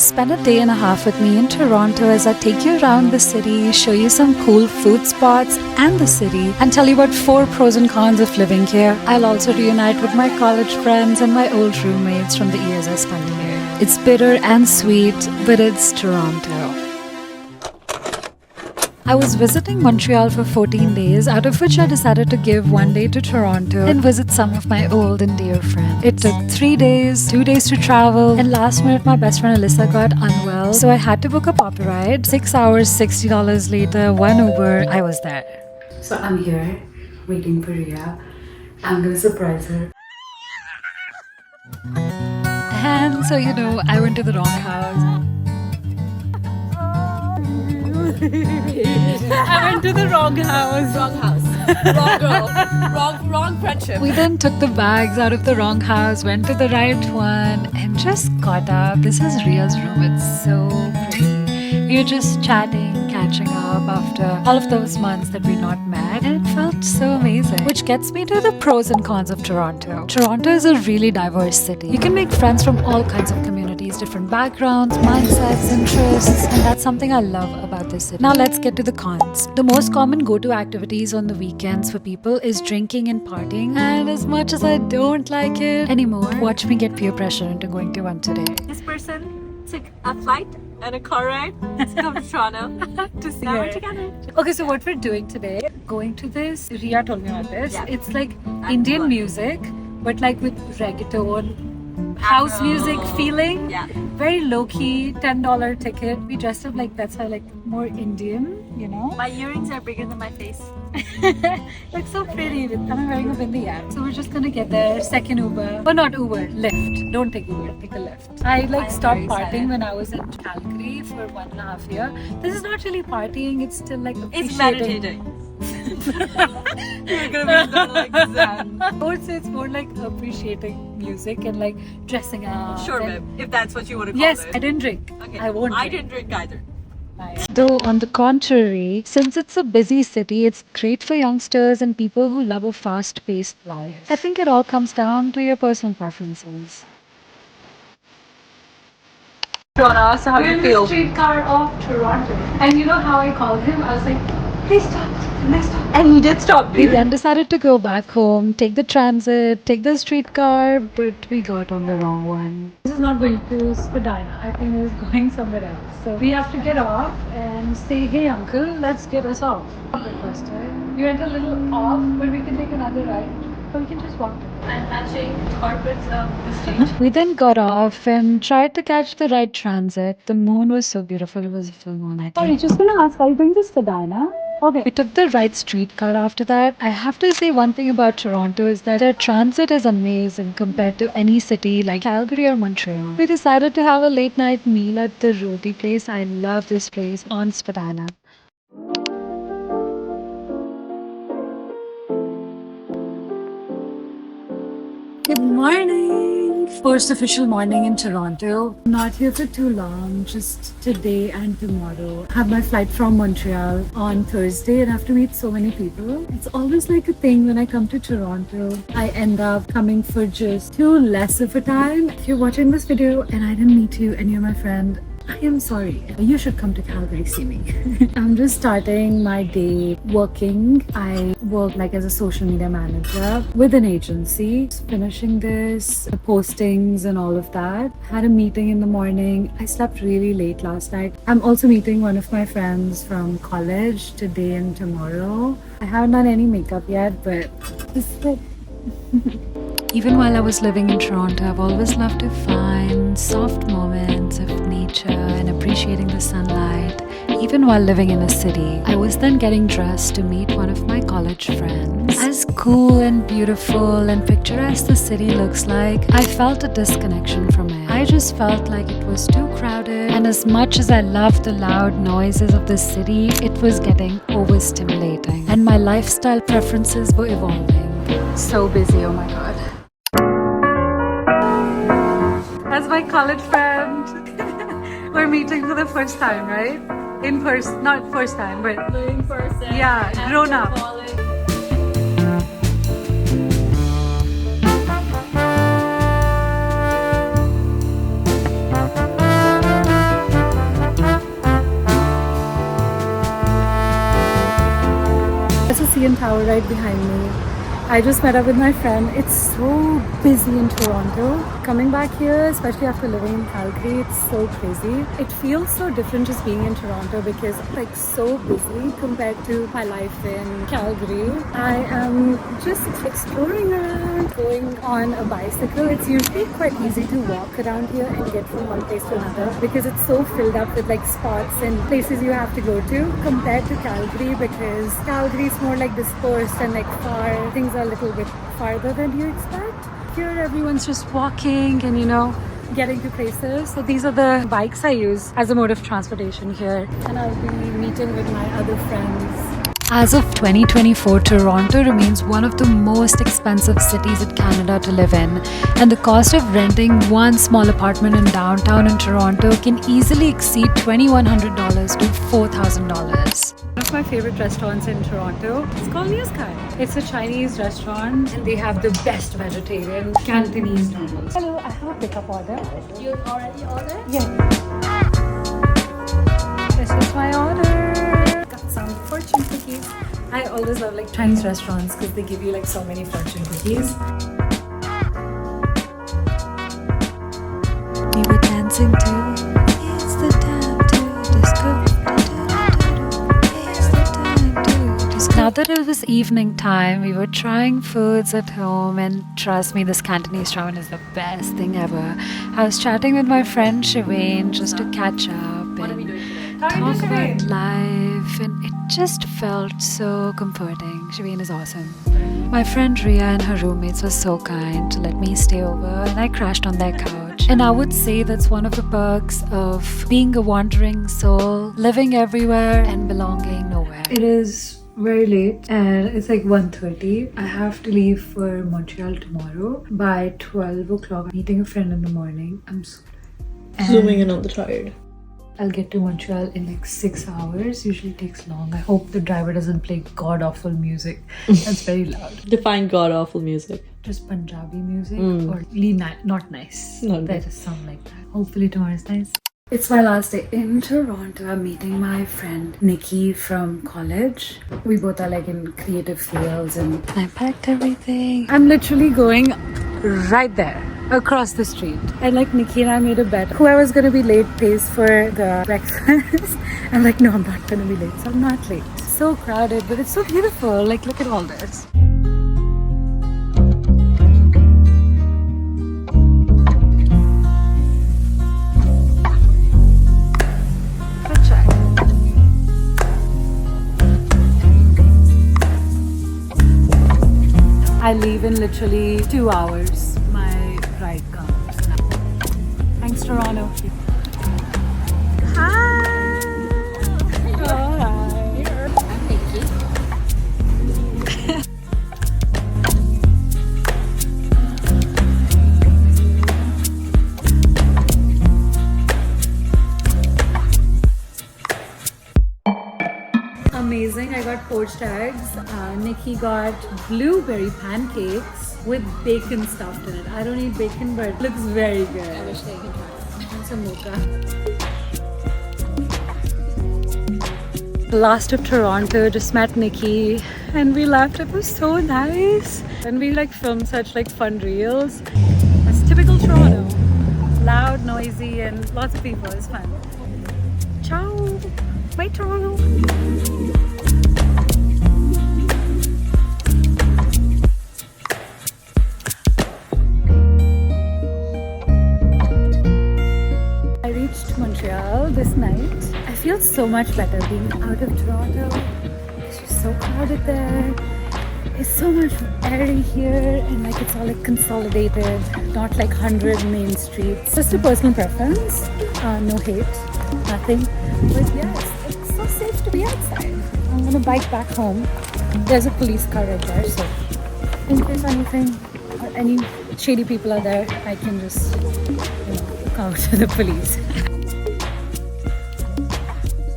Spend a day and a half with me in Toronto as I take you around the city, show you some cool food spots and the city, and tell you about 4 pros and cons of living here. I'll also reunite with my college friends and my old roommates from the years I spent here. It's bitter and sweet, but it's Toronto. I was visiting Montreal for 14 days, out of which I decided to give 1 day to Toronto and visit some of my old and dear friends. It took 3 days, 2 days to travel, and last minute my best friend Alyssa got unwell, so I had to book a pop ride. 6 hours, $60 later, 1 Uber, I was there. So I'm here, waiting for Ria. I'm gonna surprise her. And so, I went to the wrong house. I went to the wrong house. Wrong house. Wrong girl. Wrong friendship. We then took the bags out of the wrong house, went to the right one, and just got up. This is Ria's room. It's so pretty. We were just chatting, catching up after all of those months that we not met, and it felt so amazing. Which gets me to the pros and cons of Toronto. Toronto is a really diverse city. You can make friends from all kinds of communities, different backgrounds, mindsets, interests, and that's something I love about this city. Now let's get to the cons. The most common go-to activities on the weekends for people is drinking and partying, and as much as I don't like it anymore, watch me get peer pressure into going to one today. This person took a flight and a car ride to come to Toronto to see her together. Okay, so what we're doing today, going to this, Ria told me about this. Yeah. It's like Indian music, but like with reggaeton, house music feeling. Yeah. Very low-key, $10 ticket. We dressed up like that's how like more Indian, My earrings are bigger than my face. Looks so pretty. I'm wearing a bindi yet. So we're just gonna get there. Second Uber. Or not Uber, Lyft. Don't take Uber, take a Lyft. I stopped very partying excited. when I was in Calgary for 1.5 years. This is not really partying, it's still like It's appreciating. meditating. You're gonna be so like zen. I would say it's more like appreciating music and like dressing up. Sure, and- babe. If that's what you want to call Yes, it. I didn't drink. Okay. I won't I drink. didn't drink either. Though, on the contrary, since it's a busy city, it's great for youngsters and people who love a fast paced life. I think it all comes down to your personal preferences. Toronto, so how do you feel? Streetcar of Toronto. And you know how I called him? I was like, please stop, please stop. And he did stop. We then decided to go back home, take the transit, take the streetcar, but we got on the wrong one. This is not going to Spadina. I think it is going somewhere else. So we have to get off and say, hey uncle, let's get us off. Request, right? You went a little off, but we can take another ride. Or we can just walk. I'm touching carpets of the stage. We then got off and tried to catch the right transit. The moon was so beautiful. It was a full moon, I think. Sorry, just gonna ask, are you going to Spadina? Okay. We took the right streetcar after that. I have to say one thing about Toronto is that their transit is amazing compared to any city like Calgary or Montreal. We decided to have a late night meal at the roti place. I love this place on Spadina. Good morning! First official morning in Toronto. Not here for too long, just today and tomorrow. Have my flight from Montreal on Thursday and I have to meet so many people. It's always like a thing when I come to Toronto. I end up coming for just too less of a time. If you're watching this video and I didn't meet you and you're my friend, I am sorry. You should come to Calgary, see me. I'm just starting my day working. I work like as a social media manager with an agency. Just finishing this, the postings and all of that. Had a meeting in the morning. I slept really late last night. I'm also meeting one of my friends from college today and tomorrow. I haven't done any makeup yet, but this is it. Even while I was living in Toronto, I've always loved to find soft moments of nature and appreciating the sunlight. Even while living in a city, I was then getting dressed to meet one of my college friends. As cool and beautiful and picturesque the city looks like, I felt a disconnection from it. I just felt like it was too crowded, and as much as I loved the loud noises of the city, it was getting overstimulating, and my lifestyle preferences were evolving. So busy, oh my god. That's my college friend. We're meeting for the first time, right? In person, not first time, but In person. yeah, grown up. College. CN Tower right behind me. I just met up with my friend. It's so busy in Toronto. Coming back here, especially after living in Calgary, it's so crazy. It feels so different just being in Toronto because it's like so busy compared to my life in Calgary. I am just exploring around, going on a bicycle. It's usually quite easy to walk around here and get from one place to another because it's so filled up with like spots and places you have to go to compared to Calgary, because Calgary is more like dispersed and like far. Things are a little bit farther than you expect. Here everyone's just walking and getting to places. So these are the bikes I use as a mode of transportation here, and I'll be meeting with my other friends. As of 2024, Toronto remains one of the most expensive cities in Canada to live in, and the cost of renting one small apartment in downtown in Toronto can easily exceed $2,100 to $4,000. One of my favorite restaurants in Toronto is called New Sky. It's a Chinese restaurant and they have the best vegetarian Cantonese noodles. Hello, I have a pickup order. You already ordered? Yeah. This is my order. Got some fortune cookies. I always love like Chinese restaurants because they give you like so many fortune cookies. We were dancing to It's the Time to Disco. Now that it was evening time, we were trying foods at home, and trust me, this Cantonese ramen is the best thing ever. I was chatting with my friend Shivane just to catch up and talk about life, and it just felt so comforting. Shivane is awesome. My friend Ria and her roommates were so kind to let me stay over, and I crashed on their couch. And I would say that's one of the perks of being a wandering soul, living everywhere and belonging nowhere. It is very late and it's like 1:30. I have to leave for Montreal tomorrow by 12 o'clock. I'm meeting a friend in the morning. I'm so tired. Zooming in on the tired. I'll get to Montreal in like 6 hours. Usually takes long. I hope the driver doesn't play god-awful music. That's very loud. Define god-awful music. Just Punjabi music or not nice. Not They just sound like that. Hopefully tomorrow is nice. It's my last day in Toronto. I'm meeting my friend Nikki from college. We both are like in creative fields, and I packed everything. I'm literally going right there across the street. And like Nikki and I made a bet. Whoever's gonna be late pays for the breakfast. I'm like, no, I'm not gonna be late. So I'm not late. It's so crowded, but it's so beautiful. Like, look at all this. I leave in literally 2 hours. My ride comes now. Thanks, Toronto. Hi! Oh, hi. I'm Nikki. Amazing. I got poached eggs. Nikki got blueberry pancakes with bacon stuffed in it. I don't eat bacon, but it looks very good. I wish they could try. And some mocha. Last of Toronto, just met Nikki and we left. It was so nice. And we like filmed such like fun reels. It's typical Toronto. Loud, noisy, and lots of people. It's fun. Ciao. Bye, Toronto. I reached Montreal this night. I feel so much better being out of Toronto. It's just so crowded there. It's so much airy here, and like it's all like consolidated, not like 100 main streets. Just a personal preference. No hate, nothing. But yeah, it's so safe to be outside. I'm gonna bike back home. There's a police car right there, so in case anything or any shady people are there, I can just call to the police.